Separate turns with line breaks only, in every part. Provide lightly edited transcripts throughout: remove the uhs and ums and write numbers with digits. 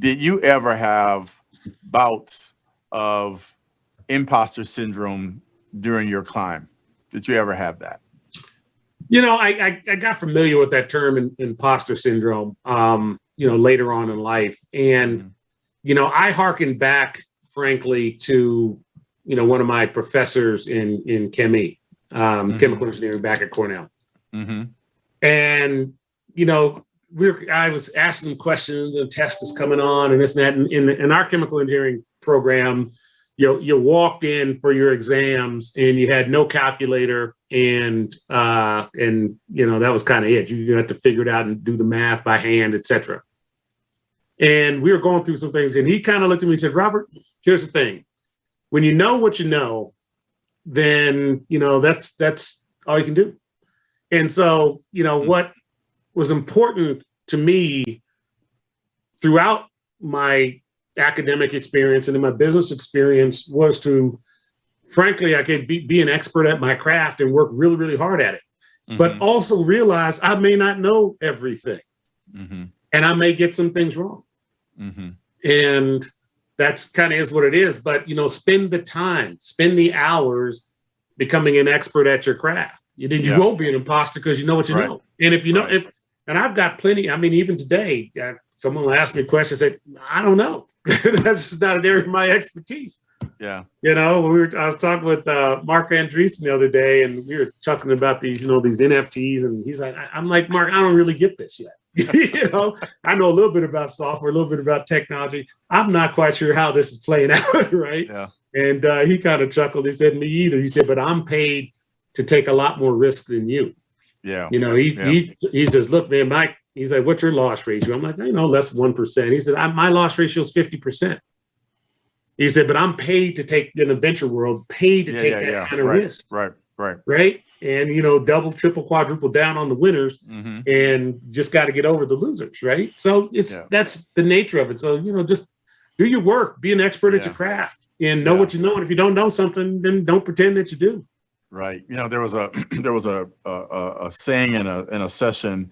did you ever have bouts of imposter syndrome during your climb? Did you ever have that?
I got familiar with that term, imposter syndrome, later on in life. And, I hearkened back, frankly, to, one of my professors in chemie, chemical engineering back at Cornell. And, I was asking him questions, and test is coming on and this and that. And in our chemical engineering program, you walked in for your exams and you had no calculator, and that was kind of it. You had to figure it out and do the math by hand, etc. And we were going through some things, and he kind of looked at me and said, "Robert, here's the thing. When you know what you know, then that's all you can do." And so, what was important to me throughout my academic experience and in my business experience was to, frankly, I could be an expert at my craft and work really, really hard at it, but also realize I may not know everything, and I may get some things wrong. And that's kind of is what it is. But, spend the time, spend the hours becoming an expert at your craft. You won't be an imposter because you know what you know. And if you know, and I've got plenty, even today, someone will ask me a question, say, I don't know. That's just not an area of my expertise.
Yeah.
I was talking with Mark Andreessen the other day, and we were talking about these, these NFTs, and he's like, I'm like, Mark, I don't really get this yet. I know a little bit about software, a little bit about technology. I'm not quite sure how this is playing out, right? Yeah. And he kind of chuckled. He said, me either. He said, but I'm paid to take a lot more risk than you.
Yeah.
He says, look, man, Mike, he's like, what's your loss ratio? I'm like, less than 1%. He said, my loss ratio is 50%. He said, but I'm paid to take, in the venture world, paid to take that kind of risk. Right. And, double, triple, quadruple down on the winners, and just got to get over the losers. Right. So that's the nature of it. So, just do your work, be an expert at your craft, and know what you know. And if you don't know something, then don't pretend that you do.
Right. There was a saying in a session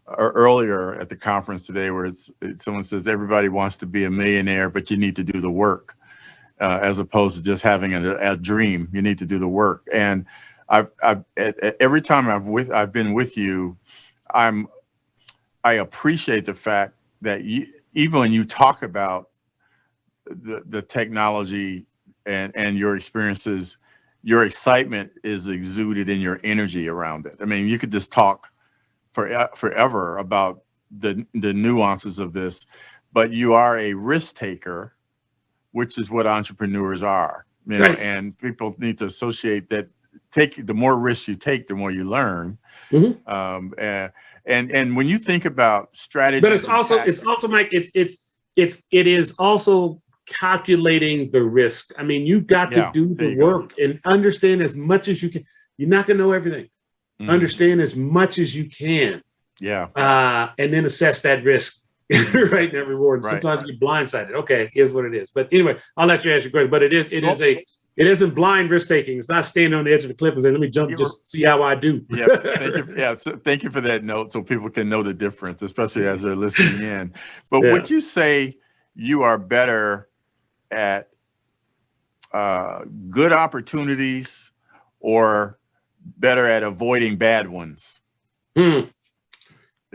earlier at the conference today where someone says everybody wants to be a millionaire, but you need to do the work, as opposed to just having a dream. You need to do the work. And every time I've been with you, I appreciate the fact that even when you talk about the technology and your experiences, your excitement is exuded in your energy around it. You could just talk forever about the nuances of this, but you are a risk taker, which is what entrepreneurs are. And people need to associate that. The more risks you take, the more you learn. And when you think about strategy,
but it's also Mike, it is also calculating the risk. You've got to do the work and understand as much as you can. You're not going to know everything. Understand as much as you can. And then assess that risk, right? And that reward. Sometimes you get blindsided. Okay, here's what it is. But anyway, I'll let you ask your question. But it isn't blind risk taking. It's not standing on the edge of the cliff and saying, let me jump, just see how I do.
Thank you for that note, so people can know the difference, especially as they're listening in. But would you say you are better at good opportunities or better at avoiding bad ones?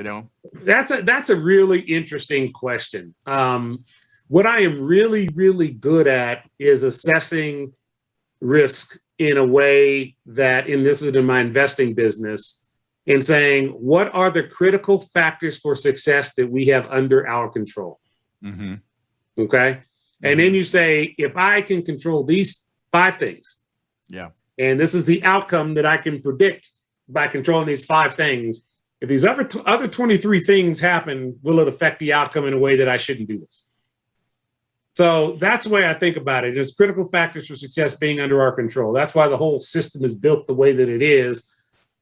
That's a really interesting question. What I am really, really good at is assessing risk in a way that, and this is in my investing business, and saying, what are the critical factors for success that we have under our control? Okay. And then you say, if I can control these 5 things, and this is the outcome that I can predict by controlling these 5 things, if these other 23 things happen, will it affect the outcome in a way that I shouldn't do this? So that's the way I think about it. There's critical factors for success being under our control. That's why the whole system is built the way that it is,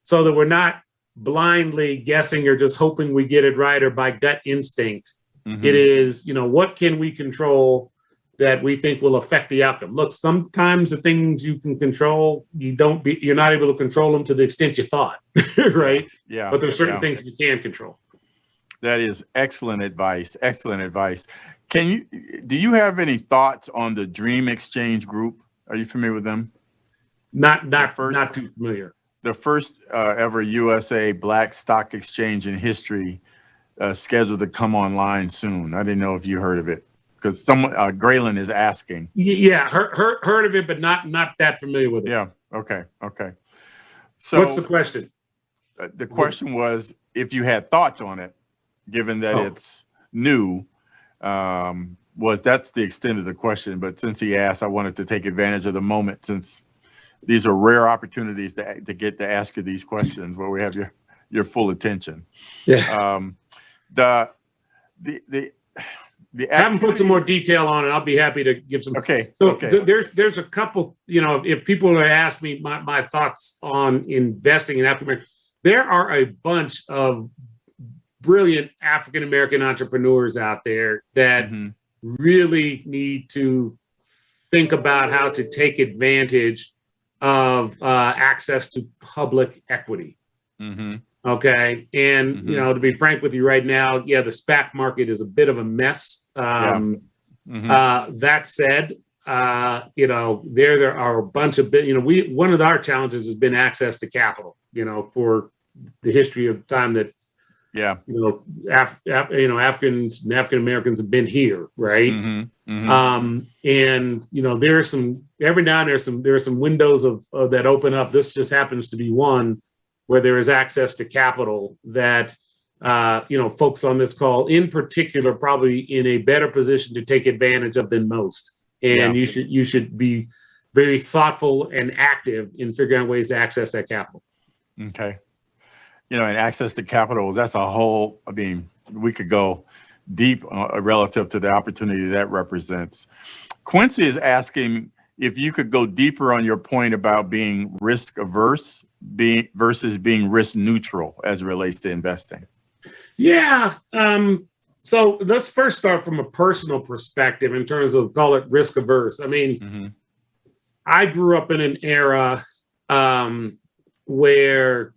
so that we're not blindly guessing or just hoping we get it right or by gut instinct. It is, what can we control that we think will affect the outcome? Look, sometimes the things you can control, you're not able to control them to the extent you thought, right? But there's certain things you can control.
That is excellent advice. Excellent advice. Do you have any thoughts on the Dream Exchange Group? Are you familiar with them?
Not too familiar.
The first ever USA Black Stock Exchange in history, scheduled to come online soon. I didn't know if you heard of it, because someone Graylin is asking.
Yeah, heard of it, but not that familiar with it.
Yeah. Okay. So
what's the question?
The question was if you had thoughts on it, given that it's new. That's the extent of the question. But since he asked, I wanted to take advantage of the moment, since these are rare opportunities to get to ask you these questions where we have your full attention.
Yeah.
I
haven't put some more detail on it. I'll be happy to give some.
Okay.
So there's a couple, if people ask me my thoughts on investing in African American, there are a bunch of brilliant African American entrepreneurs out there that really need to think about how to take advantage of access to public equity. Okay. And, to be frank with you right now, the SPAC market is a bit of a mess. That said, there are a bunch of, one of our challenges has been access to capital, for the history of time that, Africans and African Americans have been here. Right. And, there are some, every now and then there are some windows of that open up. This just happens to be one where there is access to capital that, folks on this call in particular, probably in a better position to take advantage of than most. And you should be very thoughtful and active in figuring out ways to access that capital.
Okay. And access to capital, that's a whole, we could go deep relative to the opportunity that represents. Quincy is asking if you could go deeper on your point about being risk averse versus being risk neutral as it relates to investing.
Yeah. So let's first start from a personal perspective in terms of, call it risk averse. I grew up in an era where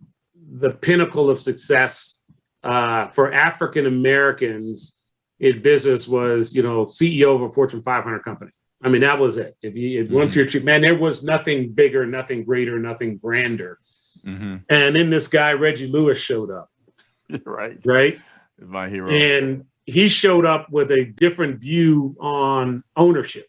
the pinnacle of success for African Americans in business was, CEO of a Fortune 500 company. That was it. If once you're, there was nothing bigger, nothing greater, nothing grander. And then this guy, Reggie Lewis, showed up. Right. My hero. And he showed up with a different view on ownership.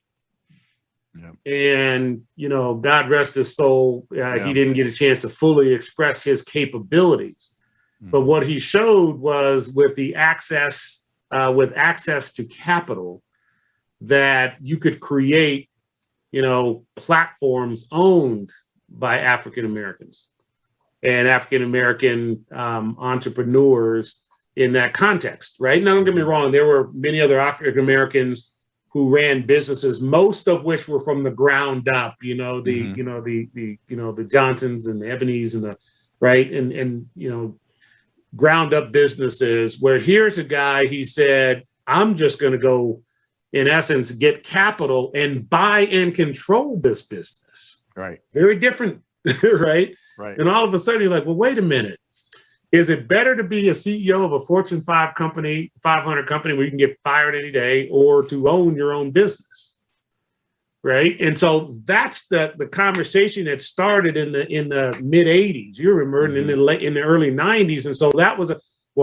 And, God rest his soul. He didn't get a chance to fully express his capabilities. But what he showed was with access to capital, that you could create, platforms owned by African Americans and African American entrepreneurs in that context, right? Now, don't get me wrong. There were many other African Americans who ran businesses, most of which were from the ground up. The Johnsons and the Ebonies and the right and ground up businesses. Where here's a guy, he said, I'm just going to go, in essence, get capital and buy and control this business.
Right.
Very different, right?
Right.
And all of a sudden you're like, well, wait a minute. Is it better to be a CEO of a Fortune 500 company where you can get fired any day, or to own your own business? Right. And so that's the conversation that started in the mid 80s. You remember in the early 90s. And so that was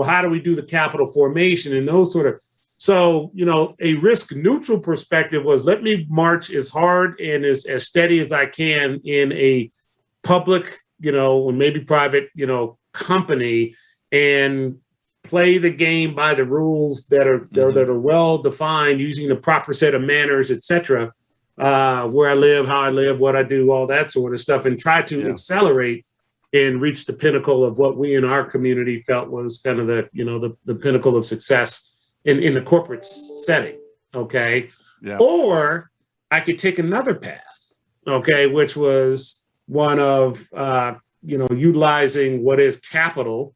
how do we do the capital formation and those sort of. So, a risk neutral perspective was, let me march as hard and as steady as I can in a public, or maybe private, company, and play the game by the rules that are well defined, using the proper set of manners, etc. Where I live, how I live, what I do, all that sort of stuff, and try to accelerate and reach the pinnacle of what we in our community felt was kind of the pinnacle of success in the corporate setting. Okay. Yeah. Or I could take another path. Okay. Which was one of, utilizing what is capital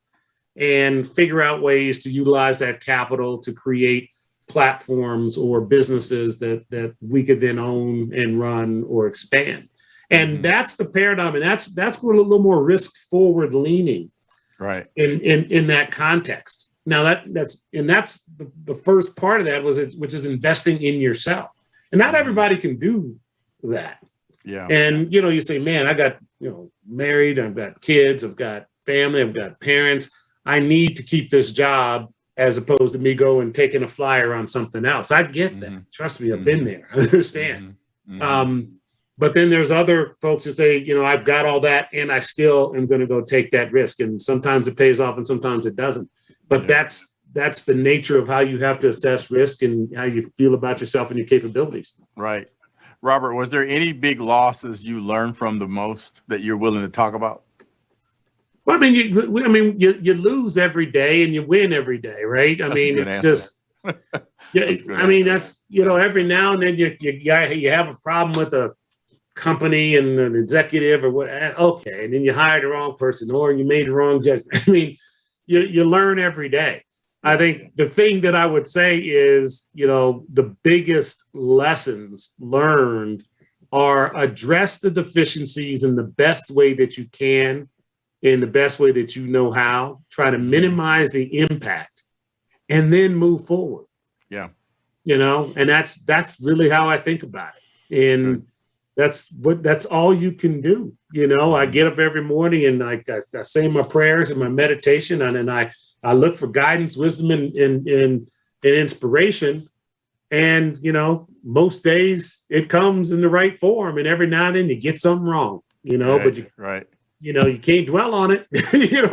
and figure out ways to utilize that capital to create platforms or businesses that we could then own and run or expand. And that's the paradigm. And that's going a little more risk forward leaning.
Right.
In that context. Now that's the first part of that which is investing in yourself. And not everybody can do that.
Yeah.
And, you say, man, I got, married, I've got kids, I've got family, I've got parents. I need to keep this job as opposed to me going taking a flyer on something else. I get that. Trust me, I've been there. I understand. But then there's other folks that say, I've got all that and I still am going to go take that risk. And sometimes it pays off and sometimes it doesn't. But that's the nature of how you have to assess risk and how you feel about yourself and your capabilities.
Right. Robert, was there any big losses you learned from the most that you're willing to talk about?
Well, you lose every day and you win every day, right? It's just, that's every now and then you have a problem with a company and an executive or what. Okay, and then you hired the wrong person or you made the wrong judgment. You learn every day. I think the thing that I would say is, the biggest lessons learned are address the deficiencies in the best way that you can, in the best way that you know how, try to minimize the impact and then move forward.
Yeah.
And that's really how I think about it. And that's all you can do. I get up every morning and I say my prayers and my meditation and then I look for guidance, wisdom, and inspiration. And, most days it comes in the right form. And every now and then you get something wrong, but you can't dwell on it. If you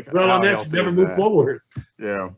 dwell on that, you never move forward.
Yeah.